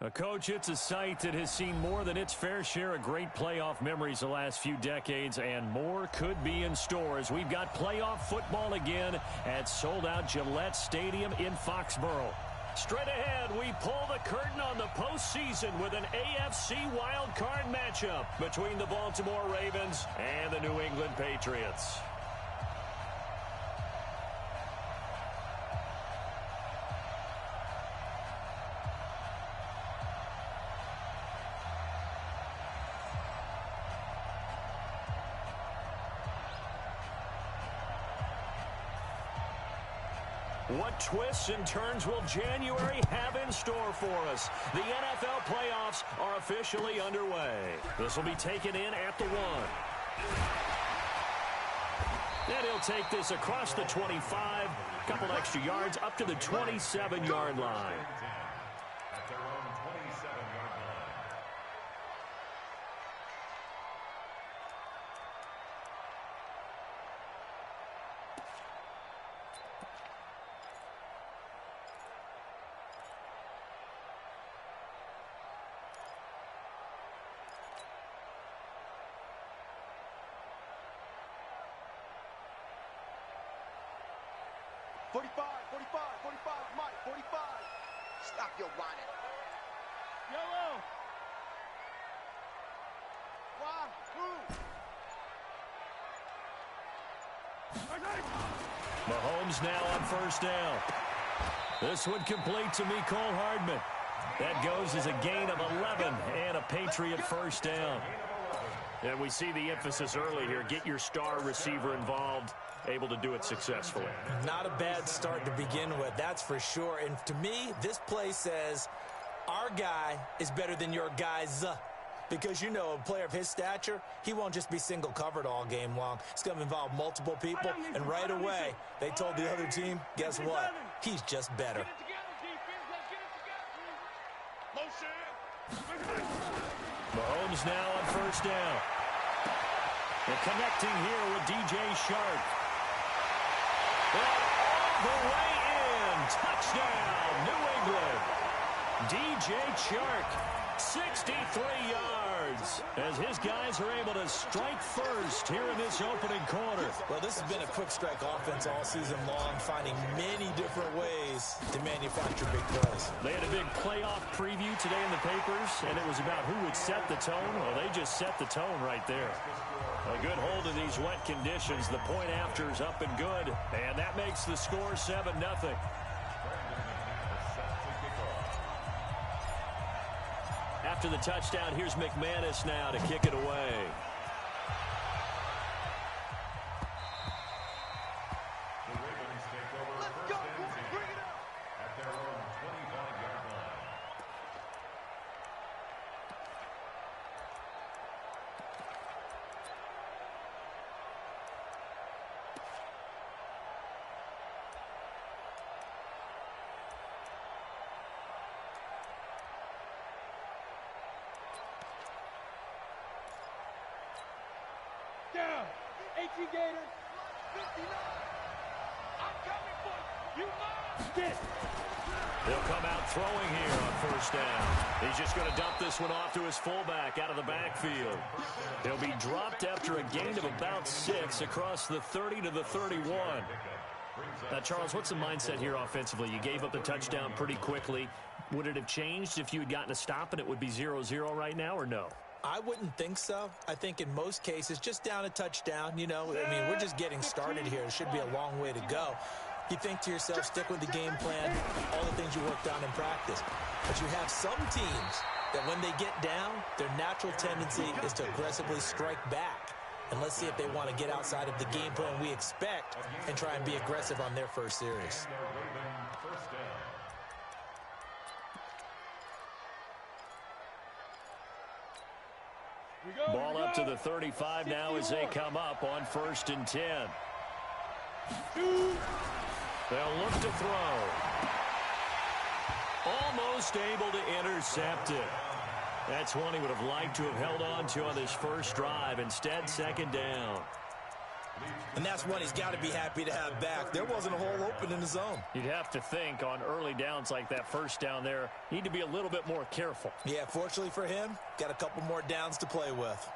Coach, it's a site that has seen more than its fair share of great playoff memories the last few decades, and more could be in store as we've got playoff football again at sold-out Gillette Stadium in Foxborough. Straight ahead, we pull the curtain on the postseason with an AFC Wildcrd matchup between the Baltimore Ravens and the New England Patriots. What twists and turns will January have in store for us? The NFL playoffs are officially underway. This will be taken in at the 1. And he'll take this across the 25, couple extra yards up to the 27-yard line. At their own 27-yard line. 45, Mike, 45. Stop your whining. Yellow. Why? Who? Mahomes now on first down. This one complete to Mecole Hardman. That goes as a gain of 11 and a Patriot first down. And we see the emphasis early here. Get your star receiver involved. Able to do it successfully. Not a bad start to begin with, that's for sure. And to me, this play says our guy is better than your guys. Because, you know, a player of his stature, he won't just be single covered all game long. It's going to involve multiple people. And right away, they told the other team, guess what? He's just better. Mahomes now on first down. They're connecting here with DJ Shark. All the way in. Touchdown, New England. DJ Chark, 63 yards, as his guys are able to strike first here in this opening quarter. Well, this has been a quick strike offense all season long, finding many different ways to manufacture big plays. They had a big playoff preview today in the papers, and it was about who would set the tone. Well, they just set the tone right there. A good hold in these wet conditions. The point after is up and good, and that makes the score 7-0. After the touchdown, here's McManus now to kick it away. The Ravens take over first and 10 at their own 25-yard line. Down. 18 Gators. 59. I'm coming for you. Get. They'll come out throwing here on first down. He's just going to dump this one off to his fullback out of the backfield. He'll be dropped after a gain of about 6 across the 30 to the 31. Now, Charles, what's the mindset here offensively? You gave up the touchdown pretty quickly. Would it have changed if you had gotten a stop and it would be 0-0 right now, or no? I wouldn't think so. I think in most cases, just down a touchdown, you know, I mean, we're just getting started here. It should be a long way to go. You think to yourself, stick with the game plan, all the things you worked on in practice. But you have some teams that when they get down, their natural tendency is to aggressively strike back. And let's see if they want to get outside of the game plan we expect and try and be aggressive on their first series. Ball up to the 35 now as they come up on 1st and 10. They'll look to throw. Almost able to intercept it. That's one he would have liked to have held on to on this first drive. Instead, 2nd down. And that's one he's got to be happy to have back. There wasn't a hole open in the zone. You'd have to think on early downs like that first down there, need to be a little bit more careful. Yeah, fortunately for him, got a couple more downs to play with.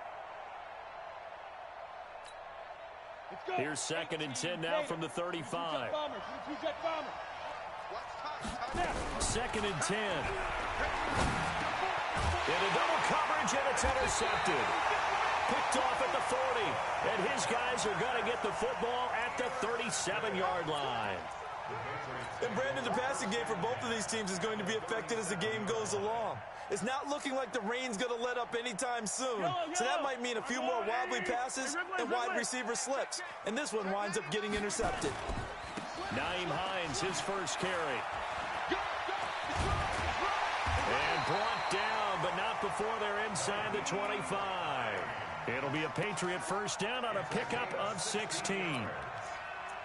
Here's 2nd and 10 now from the 35. 2nd and 10. Into double coverage, and it's intercepted. Picked off at the 40, and his guys are going to get the football at the 37-yard line. And Brandon, the passing game for both of these teams is going to be affected as the game goes along. It's not looking like the rain's going to let up anytime soon, so that might mean a few more wobbly passes and wide receiver slips, and this one winds up getting intercepted. Nyheim Hines, his first carry. And brought down, but not before they're inside the 25. It'll be a Patriot first down on a pickup of 16.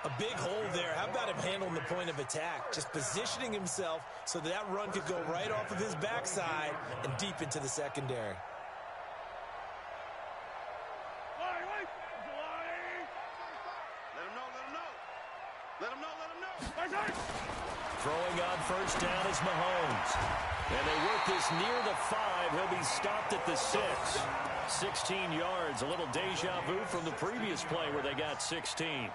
A big hole there. How about him handling the point of attack? Just positioning himself so that run could go right off of his backside and deep into the secondary. Throwing on first down is Mahomes. And they work this near the 5. He'll be stopped at the 6. 16 yards. A little deja vu from the previous play where they got 16.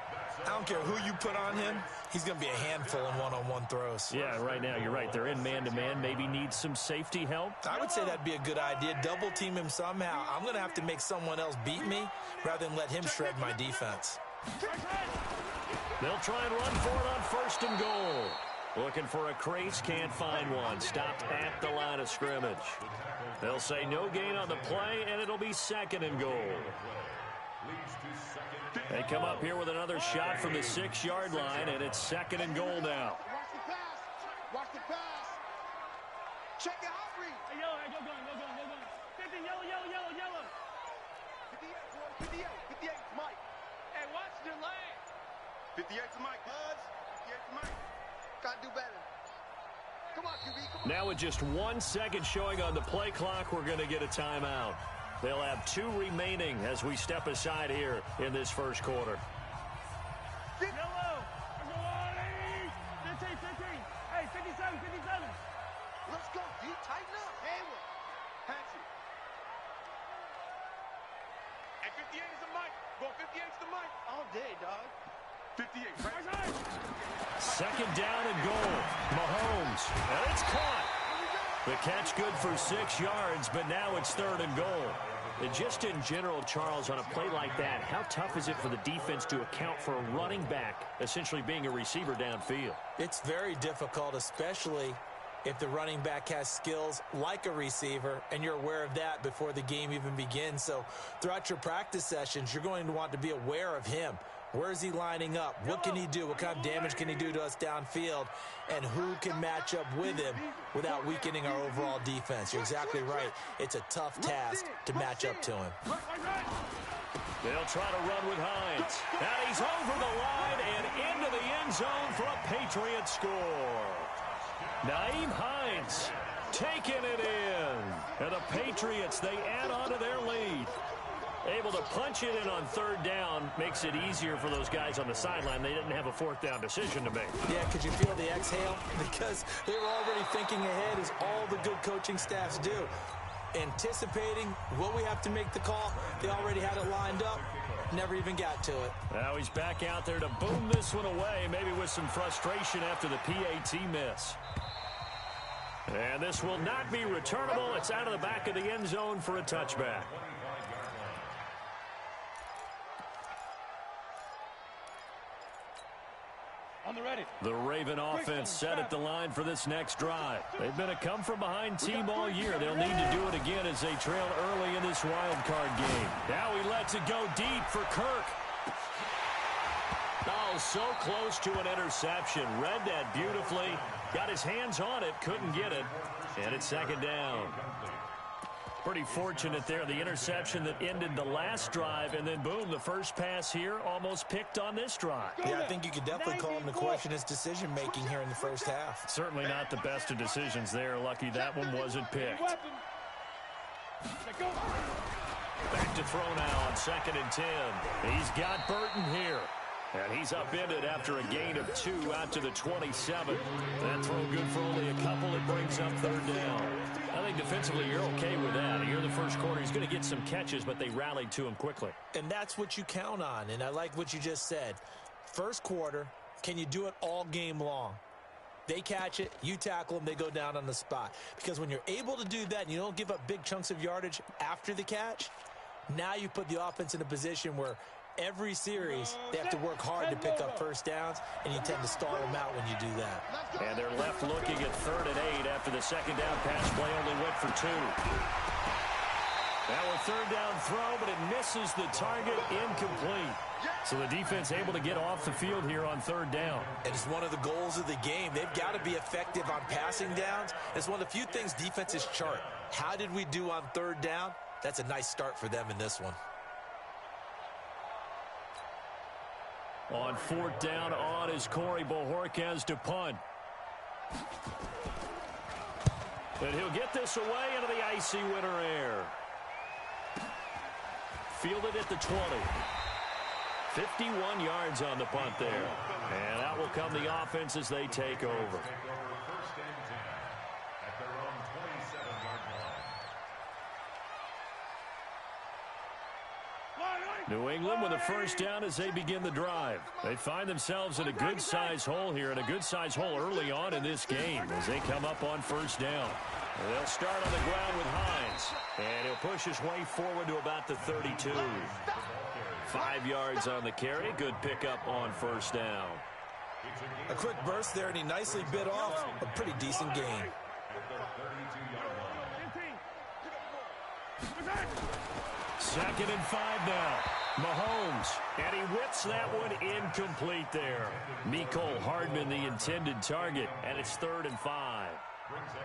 I don't care who you put on him. He's going to be a handful in one-on-one throws. Yeah, right now you're right. They're in man-to-man. Maybe needs some safety help. I would say that'd be a good idea. Double team him somehow. I'm going to have to make someone else beat me rather than let him shred my defense. They'll try and run for it on 1st and goal. Looking for a crease, can't find one. Stopped at the line of scrimmage. They'll say no gain on the play, and it'll be 2nd and goal. They come up here with another shot from the 6-yard line, and it's 2nd and goal now. Watch the pass. Watch the pass. Check the hot read. Hey, yellow, hey, go going. 50, yellow. 58, boy. 58 to Mike. Hey, watch the lane. 58 to Mike, Buds. 58 to Mike. Gotta do better. Come on, QB. Come on. Now with just 1 second showing on the play clock, we're going to get a timeout. They'll have 2 remaining as we step aside here in this first quarter. Yellow. 15. Hey, 57. Let's go, D. Tighten up. Handle. Patch it. Hey, 58 is the mic. Go 58 is the mic. All day, dog. 58. Right. 2nd down and goal. Mahomes. And it's caught. The catch good for 6 yards, but now it's 3rd and goal. And just in general, Charles, on a play like that, how tough is it for the defense to account for a running back essentially being a receiver downfield? It's very difficult, especially if the running back has skills like a receiver, and you're aware of that before the game even begins. So throughout your practice sessions, you're going to want to be aware of him. Where is he lining up? What can he do? What kind of damage can he do to us downfield? And who can match up with him without weakening our overall defense? You're exactly right. It's a tough task to match up to him. They'll try to run with Hines. And he's over the line and into the end zone for a Patriot score. Nyheim Hines taking it in. And the Patriots, they add on to their lead. Able to punch it in on 3rd down makes it easier for those guys on the sideline. They didn't have a 4th down decision to make. Yeah, could you feel the exhale? Because they were already thinking ahead, as all the good coaching staffs do. Anticipating, will we have to make the call? They already had it lined up. Never even got to it. Now he's back out there to boom this one away, maybe with some frustration after the PAT miss. And this will not be returnable. It's out of the back of the end zone for a touchback. The Raven offense set at the line for this next drive. They've been a come-from-behind team all year. They'll need to do it again as they trail early in this wild card game. Now he lets it go deep for Kirk. Oh, so close to an interception. Read that beautifully. Got his hands on it, couldn't get it. And it's 2nd down. Pretty fortunate there. The interception that ended the last drive, and then boom, the first pass here almost picked on this drive. Yeah, I think you could definitely call him to question his decision-making here in the first half. Certainly not the best of decisions there. Lucky that one wasn't picked. Back to throw now on 2nd and 10. He's got Burton here. And he's upended after a gain of 2 out to the 27. That throw good for only a couple. It brings up 3rd down. I think defensively you're okay with that. Here in the first quarter, he's going to get some catches, but they rallied to him quickly. And that's what you count on, and I like what you just said. First quarter, can you do it all game long? They catch it, you tackle them, they go down on the spot. Because when you're able to do that and you don't give up big chunks of yardage after the catch, now you put the offense in a position where every series, they have to work hard to pick up first downs, and you tend to stall them out when you do that. And they're left looking at 3rd and 8 after the 2nd down pass play only went for 2. Now a 3rd down throw, but it misses the target, incomplete. So the defense able to get off the field here on 3rd down. And it's one of the goals of the game. They've got to be effective on passing downs. It's one of the few things defenses chart. How did we do on 3rd down? That's a nice start for them in this one. On 4th down, on is Corey Bojorquez to punt. And he'll get this away into the icy winter air. Fielded at the 20. 51 yards on the punt there. And out will come the offense as they take over. 1st and 10 at their own 27-yard line. New England with a 1st down as they begin the drive. They find themselves in a good-sized hole here, and a good-sized hole early on in this game as they come up on 1st down. They'll start on the ground with Hines, and he'll push his way forward to about the 32. 5 yards on the carry. Good pickup on 1st down. A quick burst there, and he nicely bit off a pretty decent gain. At the 32-yard line. 2nd and 5 now. Mahomes, and he whips that one incomplete there. Mecole Hardman, the intended target, and it's 3rd and 5.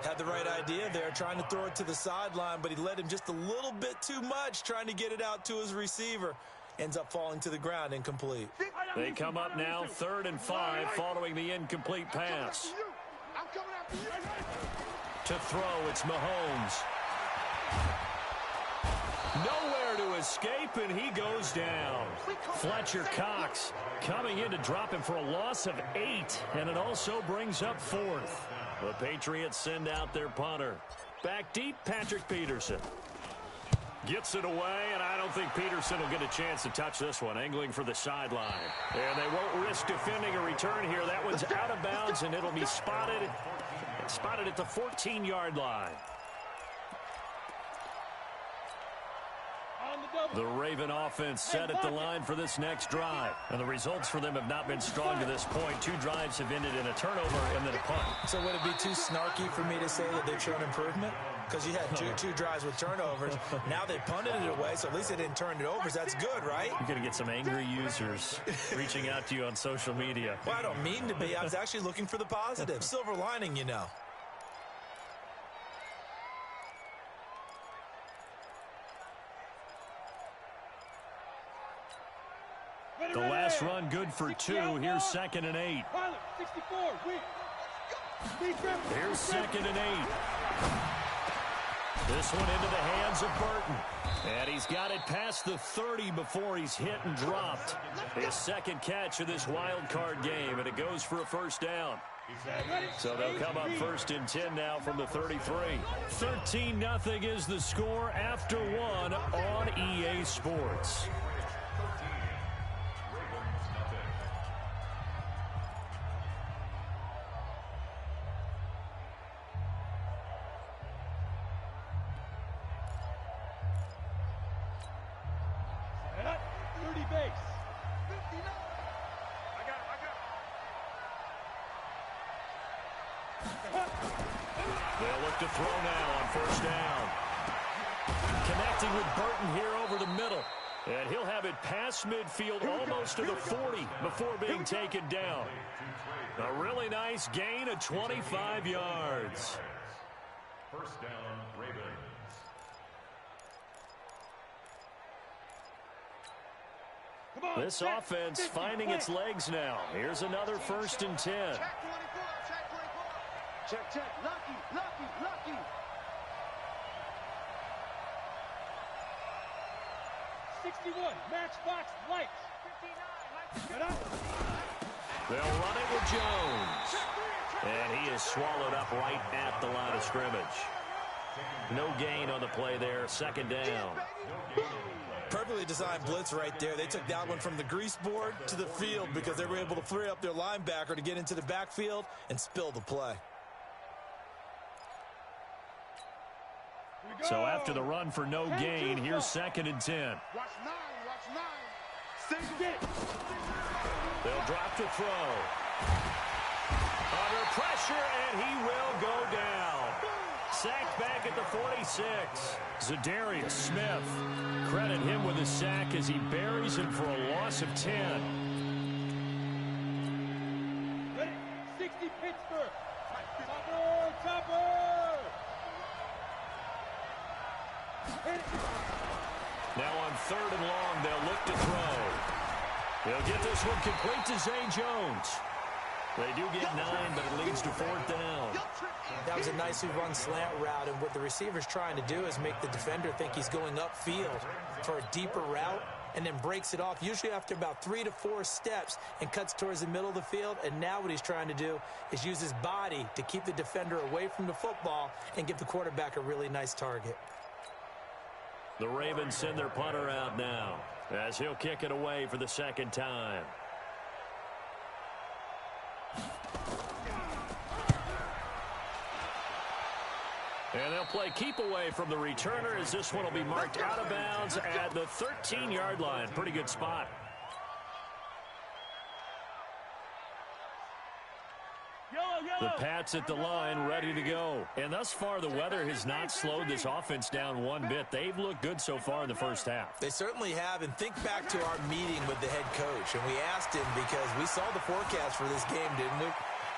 Had the right idea there, trying to throw it to the sideline, but he led him just a little bit too much, trying to get it out to his receiver. Ends up falling to the ground, incomplete. They come up now 3rd and 5 following the incomplete pass. To throw, it's Mahomes. Nowhere to escape, and he goes down. Fletcher Cox coming in to drop him for a loss of 8, and it also brings up 4th. The Patriots send out their punter. Back deep, Patrick Peterson. Gets it away, and I don't think Peterson will get a chance to touch this one, angling for the sideline. And they won't risk defending a return here. That one's out of bounds, and it'll be spotted at the 14-yard line. The Raven offense set at the line for this next drive. And the results for them have not been strong to this point. 2 drives have ended in a turnover and then a punt. So would it be too snarky for me to say that they've shown improvement? Because you had two drives with turnovers. Now they punted it away, so at least they didn't turn it over. So that's good, right? You're going to get some angry users reaching out to you on social media. Well, I don't mean to be. I was actually looking for the positive. Silver lining, you know. The last run good for 2. Here's 2nd and 8. Here's 2nd and 8. This one into the hands of Burton. And he's got it past the 30 before he's hit and dropped. His 2nd catch of this wild card game, and it goes for a 1st down. So they'll come up 1st and 10 now from the 33. 13-0 is the score after 1 on EA Sports. They'll look to throw now on 1st down. Connecting with Burton here over the middle. And he'll have it past midfield almost to the 40 before being taken down. A really nice gain of 25 yards. 1st down, Ravens. This offense finding its legs now. Here's another 1st and 10. Check. Lucky. 61, Matchbox Lights. 59, They'll run it with Jones. And he is swallowed up right at the line of scrimmage. No gain on the play there. Second down. Perfectly designed blitz right there. They took that one from the grease board to the field because they were able to free up their linebacker to get into the backfield and spill the play. So after the run for no gain, here's 2nd and 10. Watch 9, watch 9. Single it. They'll drop to throw. Under pressure, and he will go down. Sacked back at the 46. Zadarius Smith. Credit him with a sack as he buries him for a loss of 10. Ready? 60 Pittsburgh. Topper, Topper. Hit it. Now on 3rd and long, they'll look to throw. They'll get this one complete to Zay Jones. They do get 9, but it leads to 4th down. That was a nicely run slant route, and what the receiver's trying to do is make the defender think he's going upfield for a deeper route, and then breaks it off, usually after about 3 to 4 steps, and cuts towards the middle of the field. And now what he's trying to do is use his body to keep the defender away from the football and give the quarterback a really nice target. The Ravens send their punter out now as he'll kick it away for the 2nd time. And they'll play keep away from the returner as this one will be marked out of bounds at the 13-yard line. Pretty good spot. The Pats at the line, ready to go. And thus far, the weather has not slowed this offense down one bit. They've looked good so far in the first half. They certainly have. And think back to our meeting with the head coach. And we asked him because we saw the forecast for this game, didn't we?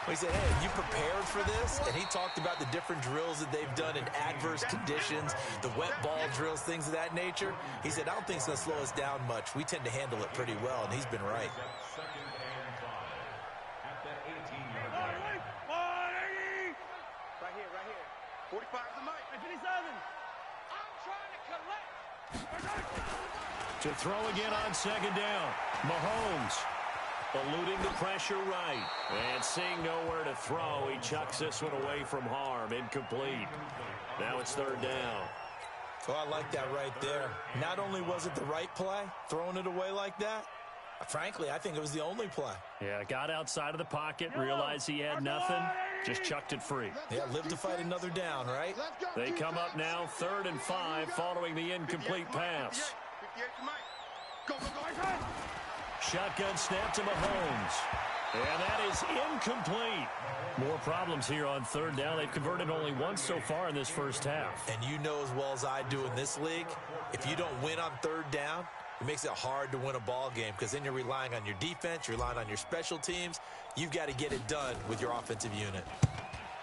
We said, hey, have you prepared for this? And he talked about the different drills that they've done in adverse conditions, the wet ball drills, things of that nature. He said, I don't think it's going to slow us down much. We tend to handle it pretty well, and he's been right. 2nd and 5 at the 18-yard line. Right here. 45 is the mic. 57. I'm trying to collect. To throw again on 2nd down. Mahomes eluding the pressure right. And seeing nowhere to throw, he chucks this one away from harm. Incomplete. Now it's 3rd down. Oh, I like that right there. Not only was it the right play, throwing it away like that, frankly, I think it was the only play. Yeah, got outside of the pocket, realized he had nothing, just chucked it free. Yeah, live to fight another down, right? They come up now 3rd and 5 following the incomplete pass. 58 to Mike. Go. Shotgun snap to Mahomes. And that is incomplete. More problems here on 3rd down. They've converted only once so far in this first half. And you know as well as I do in this league, if you don't win on 3rd down, it makes it hard to win a ball game because then you're relying on your defense, you're relying on your special teams. You've got to get it done with your offensive unit.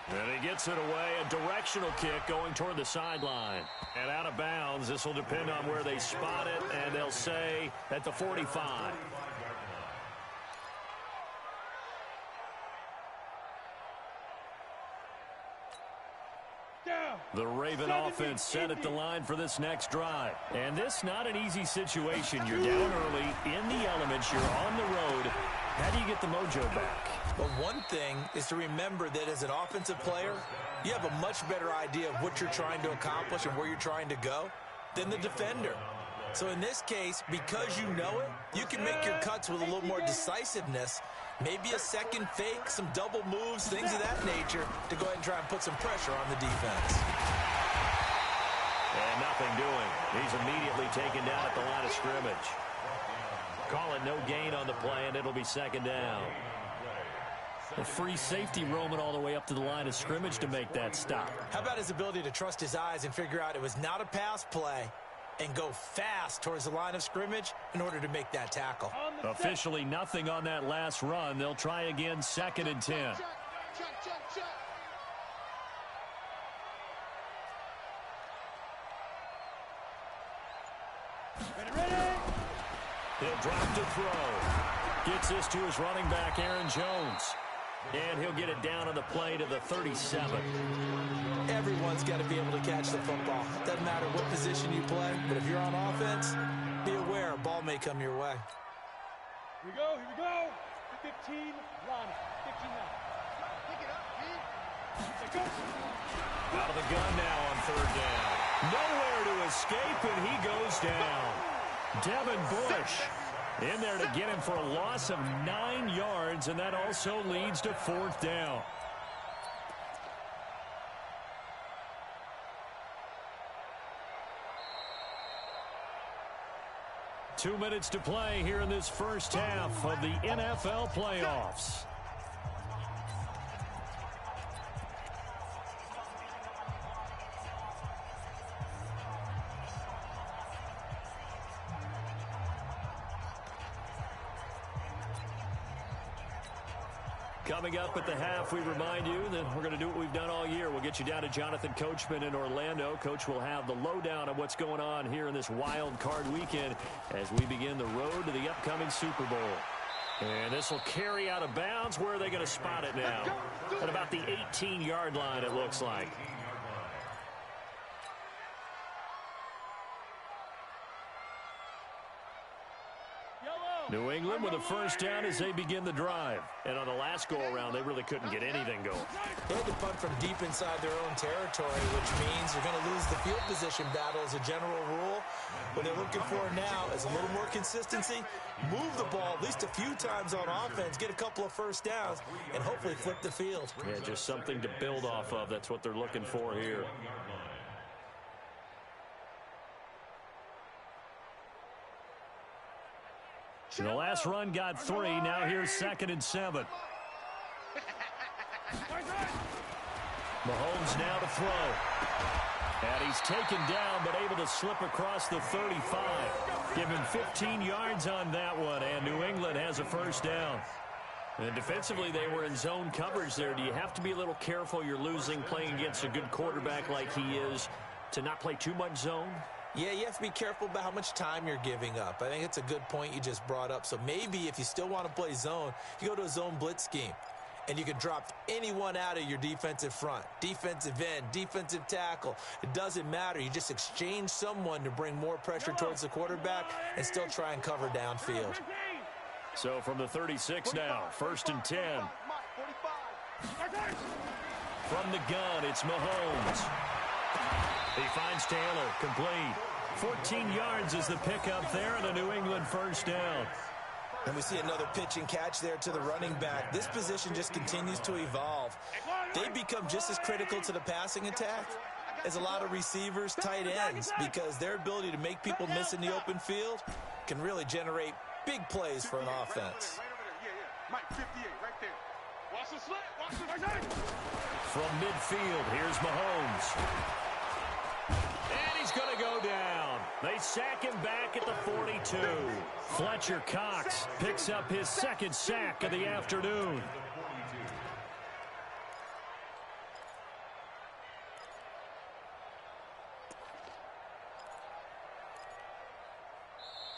And he gets it away, a directional kick going toward the sideline. And out of bounds, this will depend on where they spot it, and they'll say at the 45. The Raven offense set at the line for this next drive. And this not an easy situation. You're down early, in the elements, you're on the road. How do you get the mojo back? But one thing is to remember that as an offensive player, you have a much better idea of what you're trying to accomplish and where you're trying to go than the defender. So in this case, because you know it, you can make your cuts with a little more decisiveness. Maybe a second fake, some double moves, things of that nature to go ahead and try and put some pressure on the defense. And nothing doing. He's immediately taken down at the line of scrimmage. Call it no gain on the play, and it'll be 2nd down. A free safety roaming all the way up to the line of scrimmage to make that stop. How about his ability to trust his eyes and figure out it was not a pass play and go fast towards the line of scrimmage in order to make that tackle? Officially nothing on that last run. They'll try again 2nd and 10. Check. Ready. He'll drop to throw. Gets this to his running back, Aaron Jones. And he'll get it down on the play to the 37. Everyone's got to be able to catch the football. Doesn't matter what position you play, but if you're on offense, be aware may come your way. Here we go, here we go. 15 line. 15 line. Pick it up, Pete. Out of the gun now on third down. Nowhere to escape, and he goes down. Devin Bush in there to get him for a loss of 9 yards, and that also leads to fourth down. Two minutes to play here in this first half of the NFL playoffs. Coming up at the half, we remind you that we're going to do what we've done all year. We'll get you down to Jonathan Coachman in Orlando. Coach will have the lowdown of what's going on here in this wild card weekend as we begin the road to the upcoming Super Bowl. And this will carry out of bounds. Where are they going to spot it now? At about the 18-yard line, it looks like. New England with a first down as they begin the drive. And on the last go-around, they really couldn't get anything going. They had to punt from deep inside their own territory, which means you're going to lose the field position battle as a general rule. What they're looking for now is a little more consistency, move the ball at least a few times on offense, get a couple of first downs, and hopefully flip the field. Yeah, just something to build off of. That's what they're looking for here. And the last run got 3. Now here's 2nd and 7. Mahomes now to throw. And he's taken down but able to slip across the 35. Give him 15 yards on that one, and New England has a first down. And defensively, they were in zone coverage there. Do you have to be a little careful? You're losing playing against a good quarterback like he is to not play too much zone? Yeah, you have to be careful about how much time you're giving up. I think it's a good point you just brought up. So maybe if you still want to play zone, you go to a zone blitz scheme. And you can drop anyone out of your defensive front. Defensive end, defensive tackle. It doesn't matter. You just exchange someone to bring more pressure towards the quarterback and still try and cover downfield. So from the 36 now, 1st and 10. From the gun, it's Mahomes. He finds Taylor, complete. 14 yards is the pickup there, and a New England first down. And we see another pitch and catch there to the running back. This position just continues to evolve. They become just as critical to the passing attack as a lot of receivers, tight ends, because their ability to make people miss in the open field can really generate big plays for an offense. Mike, 58, right there. Watch the slant. Watch the From midfield, here's Mahomes. And he's going to go down. They sack him back at the 42. Fletcher Cox picks up his 2nd sack of the afternoon.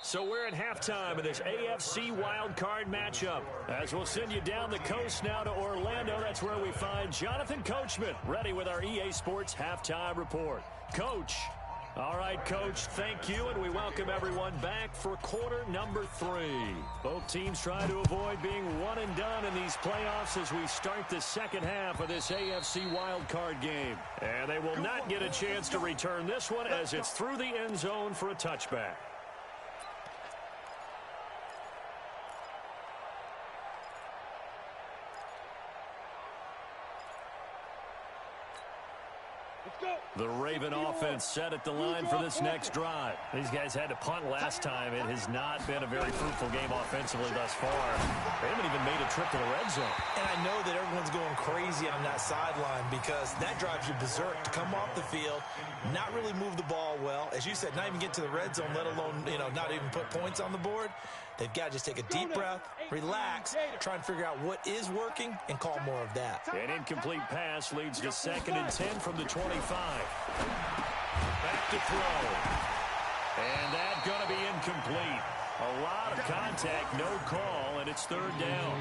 So we're at halftime of this AFC wildcard matchup. As we'll send you down the coast now to Orlando, that's where we find Jonathan Coachman, ready with our EA Sports halftime report. Coach. All right, Coach, thank you, and we welcome everyone back for quarter number 3. Both teams try to avoid being one and done in these playoffs as we start the second half of this AFC wildcard game. And they will not get a chance to return this one as it's through the end zone for a touchback. The Raven offense set at the line for this next drive. These guys had to punt last time. It has not been a very fruitful game offensively thus far. They haven't even made a trip to the red zone. And I know that everyone's going crazy on that sideline because that drives you berserk to come off the field, not really move the ball well. As you said, not even get to the red zone, let alone, not even put points on the board. They've got to just take a deep breath, relax, try and figure out what is working, and call more of that. An incomplete pass leads to 2nd and 10 from the 25. Back to throw. And that's going to be incomplete. A lot of contact, no call, and it's 3rd down.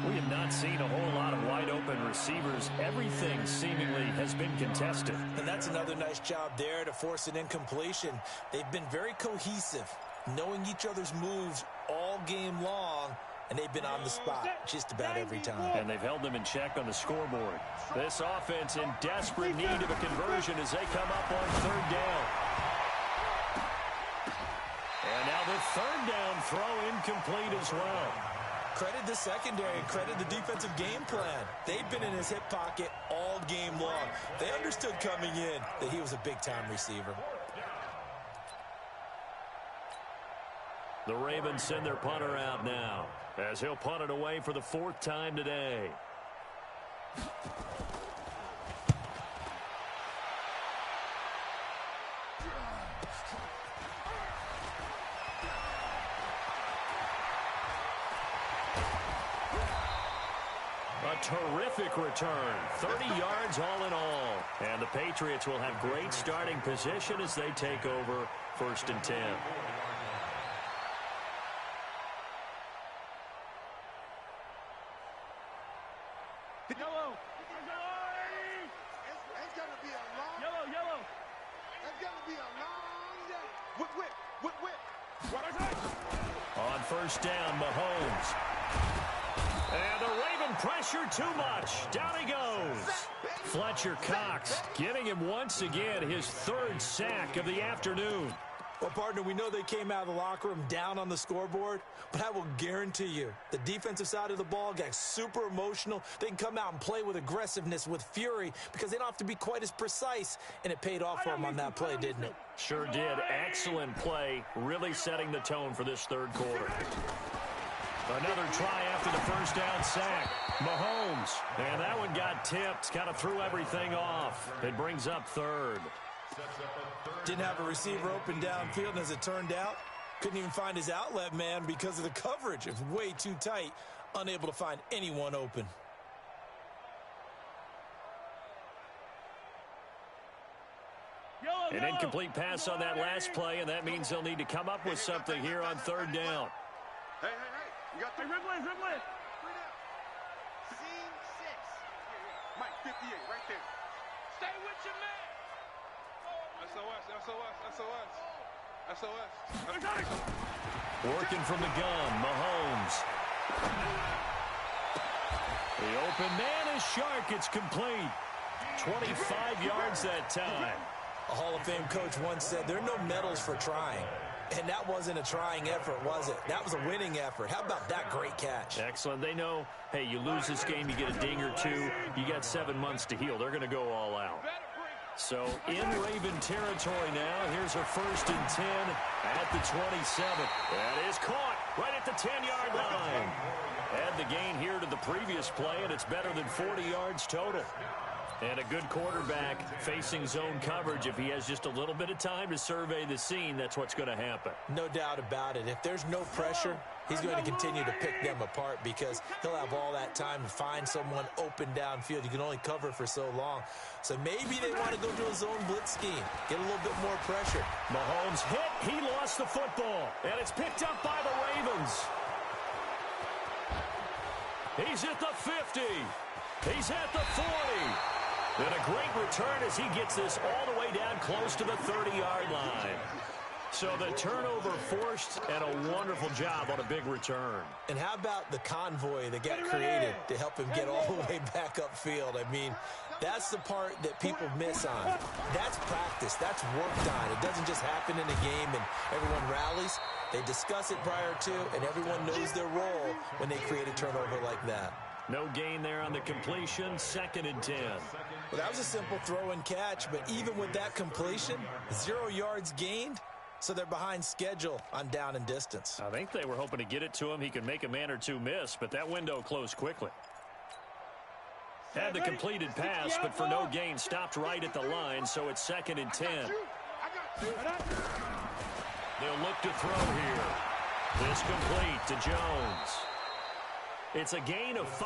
We have not seen a whole lot of wide-open receivers. Everything seemingly has been contested. And that's another nice job there to force an incompletion. They've been very cohesive. knowing each other's moves all game long, and they've been on the spot just about every time. And they've held them in check on the scoreboard. This offense in desperate need of a conversion as they come up on third down. And now the third down throw incomplete as well. Credit the secondary, credit the defensive game plan. They've been in his hip pocket all game long. They understood coming in that he was a big-time receiver. The Ravens send their punter out now as he'll punt it away for the fourth time today. A terrific return, 30 yards all in all. And the Patriots will have great starting position as they take over 1st and 10. Yellow. It's going to be a long... Yellow. It's going to be a long day. Whip. What I say? On first down, Mahomes. And the Raven pressure too much. Down he goes. Fletcher Cox getting him once again his third sack of the afternoon. Well, partner, we know they came out of the locker room down on the scoreboard, but I will guarantee you the defensive side of the ball got super emotional. They can come out and play with aggressiveness, with fury, because they don't have to be quite as precise, and it paid off for them on that play, didn't it? Sure did. Excellent play, really setting the tone for this third quarter. Another try after the first down sack. Mahomes. And that one got tipped. Kind of threw everything off. It brings up third. Didn't have a receiver open downfield, and as it turned out, couldn't even find his outlet man because of the coverage. It was way too tight, unable to find anyone open. An incomplete pass on that last play, and that means they'll need to come up with something here on third down. Hey. You got the... Ridley. Scene 6. Mike, 58, right there. Stay with your man. SOS. Working from the gun, Mahomes. The open man is Shark. It's complete. 25 yards that time. A Hall of Fame coach once said, there are no medals for trying. And that wasn't a trying effort, was it? That was a winning effort. How about that great catch? Excellent. They know, hey, you lose this game, you get a ding or two, you got 7 months to heal. They're going to go all out. So in Raven territory now, here's a 1st and 10 at the 27. That is caught right at the 10-yard line. Add the gain here to the previous play, and it's better than 40 yards total. And a good quarterback facing zone coverage. If he has just a little bit of time to survey the scene, that's what's going to happen. No doubt about it. If there's no pressure, he's going to continue to pick them apart because he'll have all that time to find someone open downfield. You can only cover for so long. So maybe they want to go to a zone blitz scheme, get a little bit more pressure. Mahomes hit. He lost the football. And it's picked up by the Ravens. He's at the 50. He's at the 40. And a great return as he gets this all the way down close to the 30-yard line. So the turnover forced and a wonderful job on a big return. And how about the convoy that got created to help him get all the way back upfield? I mean, that's the part that people miss on. That's practice. That's worked on. It doesn't just happen in a game and everyone rallies. They discuss it prior to, and everyone knows their role when they create a turnover like that. No gain there on the completion, 2nd and 10. Well, that was a simple throw and catch, but even with that completion, 0 yards gained, so they're behind schedule on down and distance. I think they were hoping to get it to him. He could make a man or two miss, but that window closed quickly. Had the completed pass, but for no gain, stopped right at the line, so it's 2nd and 10. They'll look to throw here. This complete to Jones. It's a gain of 5,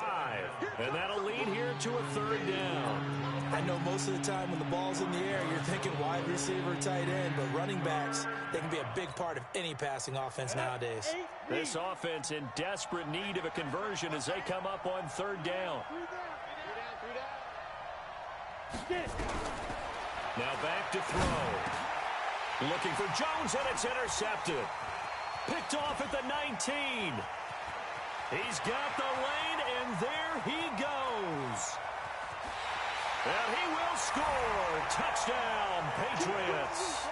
and that'll lead here to a 3rd down. I know most of the time when the ball's in the air, you're thinking wide receiver, tight end, but running backs, they can be a big part of any passing offense nowadays. This offense in desperate need of a conversion as they come up on 3rd down. Now back to throw. Looking for Jones, and it's intercepted. Picked off at the 19. He's got the lane, and there he goes. And he will score. Touchdown, Patriots.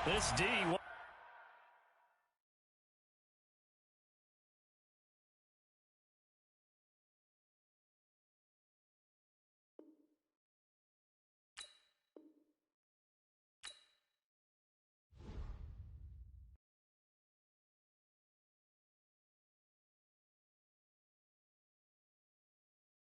This D...